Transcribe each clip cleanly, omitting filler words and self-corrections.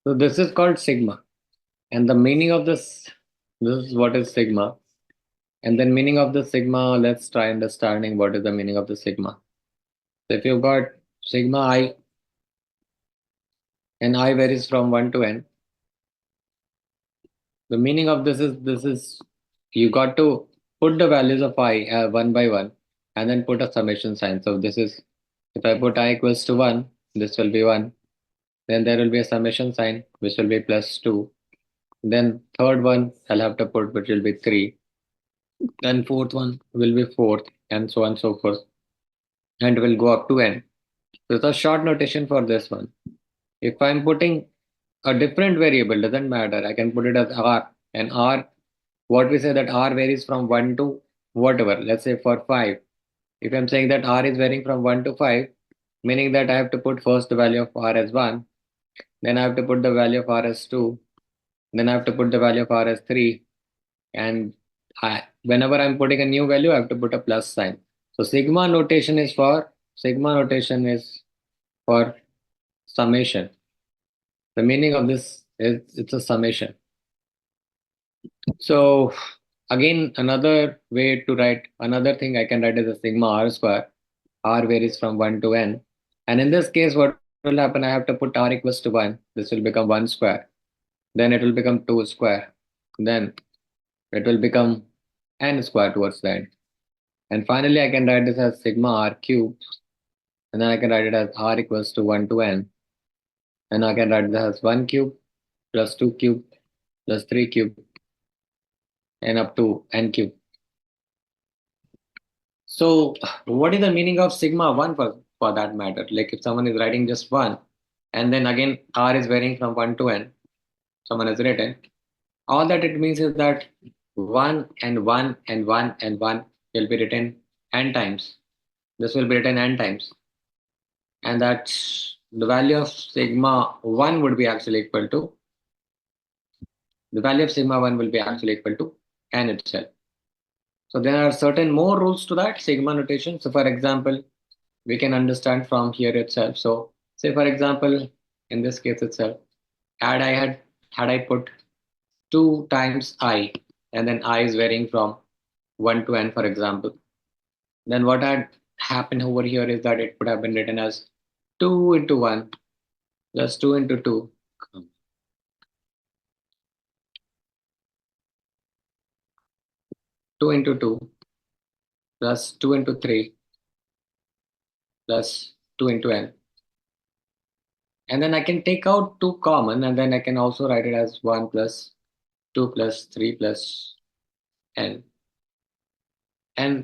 So this is called sigma. And the meaning of this is what is sigma. And then meaning of the sigma, let's try understanding what is the meaning of the sigma. So if you've got sigma I and I varies from 1 to n, the meaning of this is you got to put the values of I one by one and then put a summation sign. So this is if I put I equals to 1, this will be 1. Then there will be a summation sign which will be plus 2. Then third one I'll have to put which will be 3. Then fourth one will be 4th and so on and so forth. And will go up to n. So it's a short notation for this one. If I'm putting a different variable, doesn't matter. I can put it as r. And r, what we say that r varies from 1 to whatever. Let's say for 5. If I'm saying that r is varying from 1 to 5, meaning that I have to put first the value of r as 1, then I have to put the value of r as 2, then I have to put the value of r as 3, and whenever I'm putting a new value, I have to put a plus sign. So sigma notation is for summation. The meaning of this is it's a summation. So again, another way to write another thing I can write is a sigma r square. R varies from 1 to n. And in this case, what will happen? I have to put r equals to 1. This will become 1 square. Then it will become 2 square. Then it will become n square towards the end. And finally, I can write this as sigma r cubed. And then I can write it as r equals to 1 to n. And I can write this as 1 cube plus 2 cube plus 3 cube and up to n cube. So what is the meaning of sigma 1 for that matter? Like if someone is writing just 1 and then again r is varying from 1 to n, someone has written, all that it means is that 1 and 1 and 1 and 1 will be written n times. This will be written n times. And that the value of sigma 1 would be actually equal to, the value of sigma 1 will be actually equal to n itself. So there are certain more rules to that sigma notation. So for example, we can understand from here itself. So say for example, in this case itself, had I put 2 times I and then I is varying from 1 to n for example, then what had happened over here is that it would have been written as 2 into 1 plus 2 into 2 2 into 2 plus 2 into 3 plus 2 into n. And then I can take out 2 common and then I can also write it as 1 plus 2 plus 3 plus n. And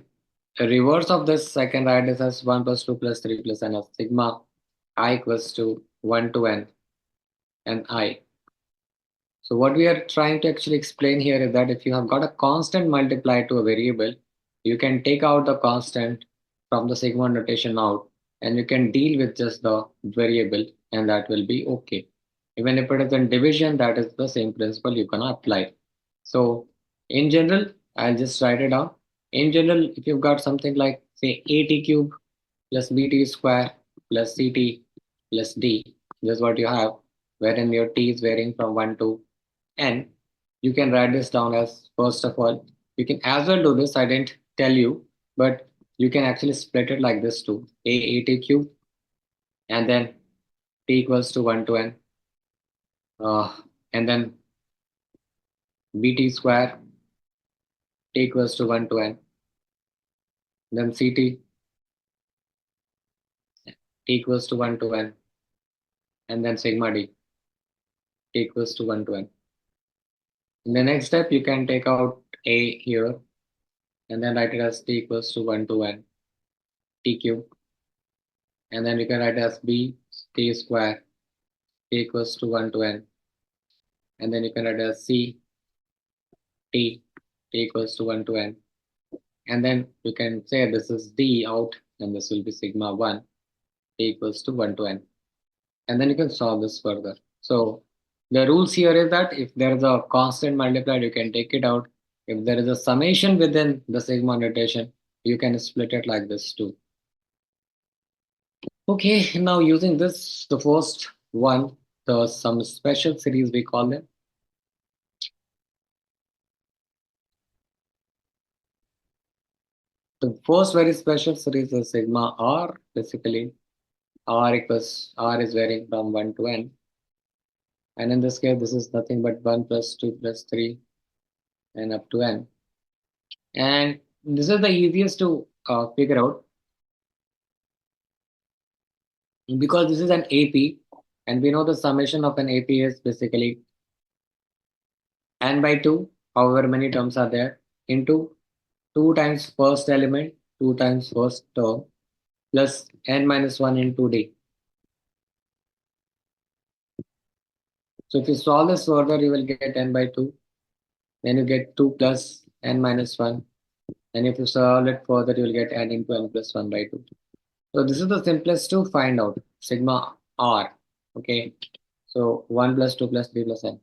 the reverse of this, I can write this as 1 plus 2 plus 3 plus n of sigma I equals to 1 to n and I. So what we are trying to actually explain here is that if you have got a constant multiplied to a variable, you can take out the constant from the sigma notation out and you can deal with just the variable and that will be okay. Even if it is in division, that is the same principle you can apply. So in general, I'll just write it down. In general, if you've got something like say at cube plus bt square plus ct plus d, this is what you have, wherein your t is varying from 1 to n. You can write this down as, first of all, you can as well do this, I didn't tell you, but you can actually split it like this too. At cube and then t equals to 1 to n and then bt square t equals to 1 to n, then ct t equals to 1 to n, and then sigma d t equals to 1 to n. In the next step, you can take out a here and then write it as t equals to 1 to n t cube, and then you can write as b t square t equals to 1 to n, and then you can write as c t equals to 1 to n, and then you can say this is d out and this will be sigma 1 t equals to 1 to n, and then you can solve this further. So the rules here is that if there is a constant multiplied, you can take it out. If there is a summation within the sigma notation, you can split it like this too. Okay, now using this, the first one, some special series we call them. The first very special series is sigma r. Basically, r is varying from 1 to n. And in this case, this is nothing but 1 plus 2 plus 3 and up to n. And this is the easiest to figure out because this is an AP, and we know the summation of an AP is basically n by 2, however many terms are there, into 2 times first element, 2 times first term, plus n minus 1 into d. So if you solve this further, you will get n by 2. Then you get 2 plus n minus 1. And if you solve it further, you will get n into n plus 1 by 2. So this is the simplest to find out, sigma r. Okay. So 1 plus 2 plus 3 plus n.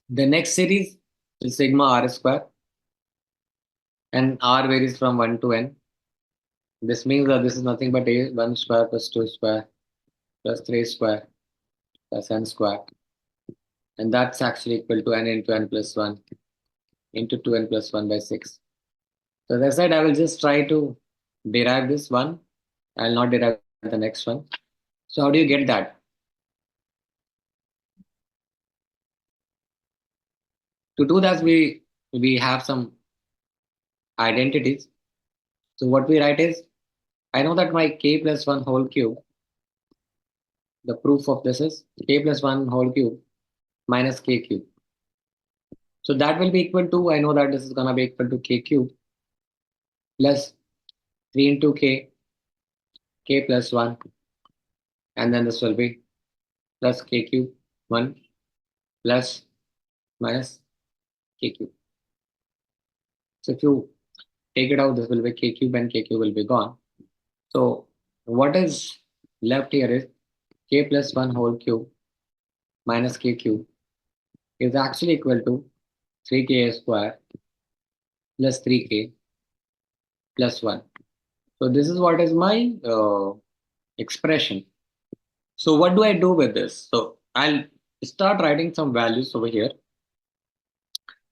The next series is sigma r square. And r varies from 1 to n. This means that this is nothing but a 1 square plus 2 square plus 3 square plus n square. And that's actually equal to n into n plus 1 into 2n plus 1 by 6. So as I said, I will just try to derive this one. I will not derive the next one. So how do you get that? To do that, we have some identities. So what we write is, I know that my k plus 1 whole cube, the proof of this is k plus 1 whole cube minus k cube. So that will be equal to, I know that this is going to be equal to k cube plus 3 into k plus 1. And then this will be plus k cube 1 plus minus k cube. So if you take it out, this will be k cube and k cube will be gone. So what is left here is k plus 1 whole cube minus k cube is actually equal to 3k square plus 3k plus 1. So this is what is my expression. So what do I do with this? So I'll start writing some values over here.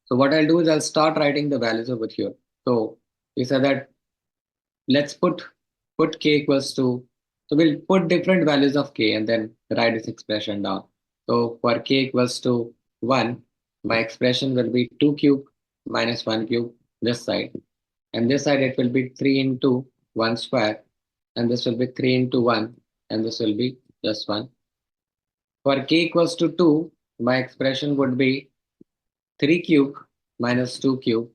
So what I'll do is I'll start writing the values over here. So we said that let's put k equals to, so we'll put different values of k and then write this expression down. So for k equals to 1, my expression will be 2 cube minus 1 cube this side. And this side it will be 3 into 1 square. And this will be 3 into 1. And this will be plus 1. For k equals to 2, my expression would be 3 cube minus 2 cube.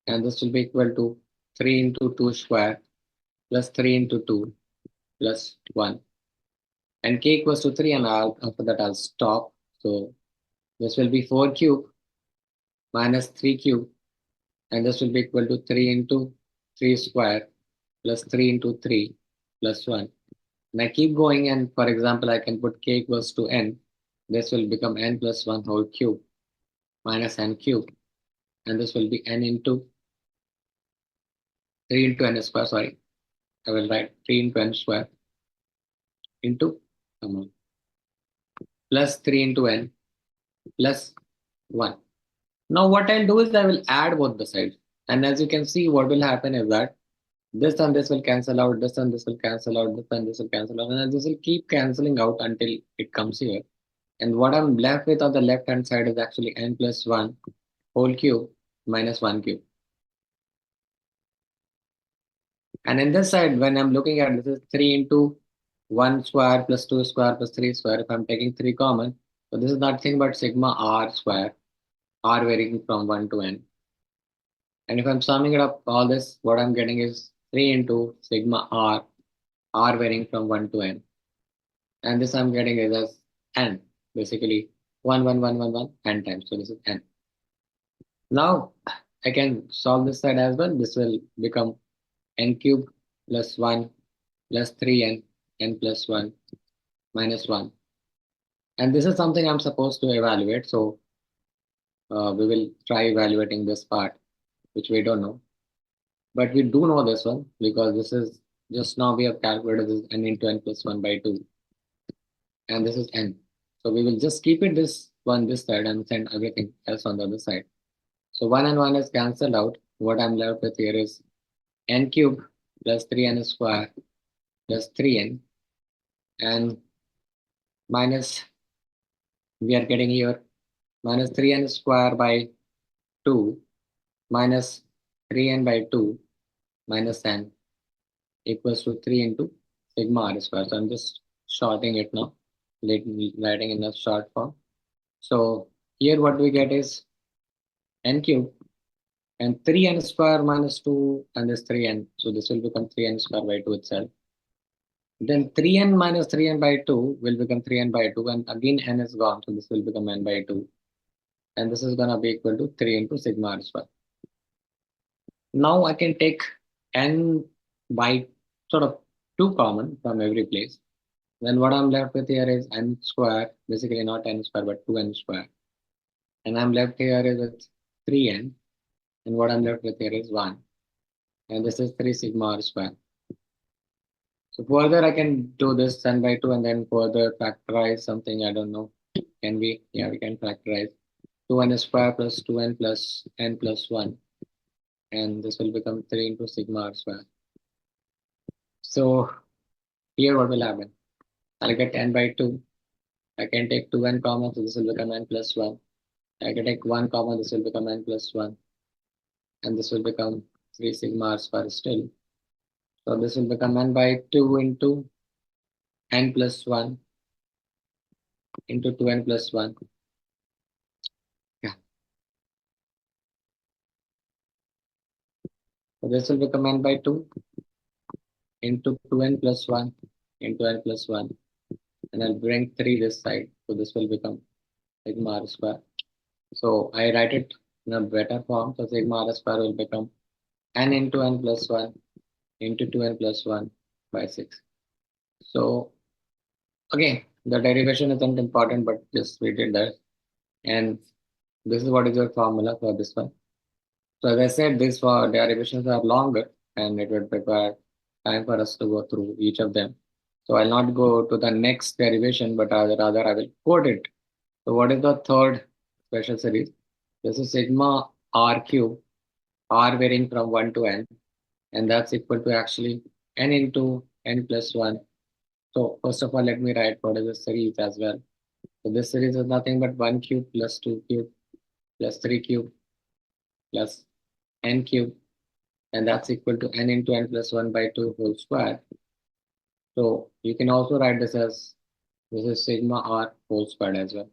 And this will be equal to 3 into 2 square plus 3 into 2 plus 1. And k equals to 3, and after that I'll stop. So this will be 4 cube minus 3 cube, and this will be equal to 3 into 3 square plus 3 into 3 plus 1. And I keep going, and for example, I can put k equals to n. This will become n plus 1 whole cube minus n cube, and this will be n into 3 into n square. Sorry, I will write 3 into n square into plus 3 into n plus 1. Now what I'll do is I will add both the sides. And as you can see, what will happen is that this and this will cancel out, this and this will cancel out, this and this will cancel out, and this will keep canceling out until it comes here. And what I'm left with on the left hand side is actually n plus 1 whole cube minus 1 cube. And in this side, when I'm looking at this is 3 into 1 square plus 2 square plus 3 square. If I'm taking 3 common, so this is nothing but sigma r square, r varying from 1 to n. And if I'm summing it up, all this, what I'm getting is 3 into sigma r varying from 1 to n. And this I'm getting is as n, basically 1, 1, 1, 1, 1, n times. So this is n. Now I can solve this side as well. This will become n cube plus 1 plus 3n, n plus 1 minus 1. And this is something I'm supposed to evaluate. So we will try evaluating this part, which we don't know. But we do know this one because this is Just now we have calculated this n into n plus 1 by 2, and this is n. So we will just keep it this one this side and send everything else on the other side. So 1 and 1 is cancelled out. What I'm left with here is n cube plus 3n square plus 3n, and minus, we are getting here minus 3n square by 2 minus 3n by 2 minus n equals to 3 into sigma r square. So I'm just shorting it now, writing in a short form. So here what we get is n cube and 3n square minus 2 and this 3n. So this will become 3n square by 2 itself. Then 3n minus 3n by 2 will become 3n by 2, and again n is gone, so this will become n by 2. And this is gonna be equal to 3 into sigma r square. Now I can take n by sort of 2 common from every place. Then what I'm left with here is n square, basically not n square but 2n square. And I'm left here is with 3n, and what I'm left with here is 1. And this is 3 sigma r square. So further I can do this n by 2 and then further factorize something, I don't know. Can we? Yeah, we can factorize 2n square plus 2n plus n plus 1. And this will become 3 into sigma r square. So here what will happen? I'll get n by 2. I can take 2n common, so this will become n plus 1. I can take 1 common, this will become n plus 1. And this will become 3 sigma r square still. So this will become n by 2 into n plus 1 into 2n plus 1. Yeah. So this will become n by 2 into 2n plus 1 into n plus 1. And I'll bring 3 this side. So this will become sigma r square. So I write it in a better form. So sigma r square will become n into n plus 1 into 2n plus 1 by 6. So again, the derivation isn't important, but just we did that. And this is what is your formula for this one. So as I said, these for derivations are longer and it would require time for us to go through each of them. So I'll not go to the next derivation, but rather I will code it. So what is the third special series? This is sigma r cube, r varying from 1 to n, and that's equal to actually n into n plus 1. So first of all, let me write what is the series as well. So this series is nothing but 1 cube plus 2 cube plus 3 cube plus n cube, and that's equal to n into n plus 1 by 2 whole square. So you can also write this as, this is sigma r whole squared as well.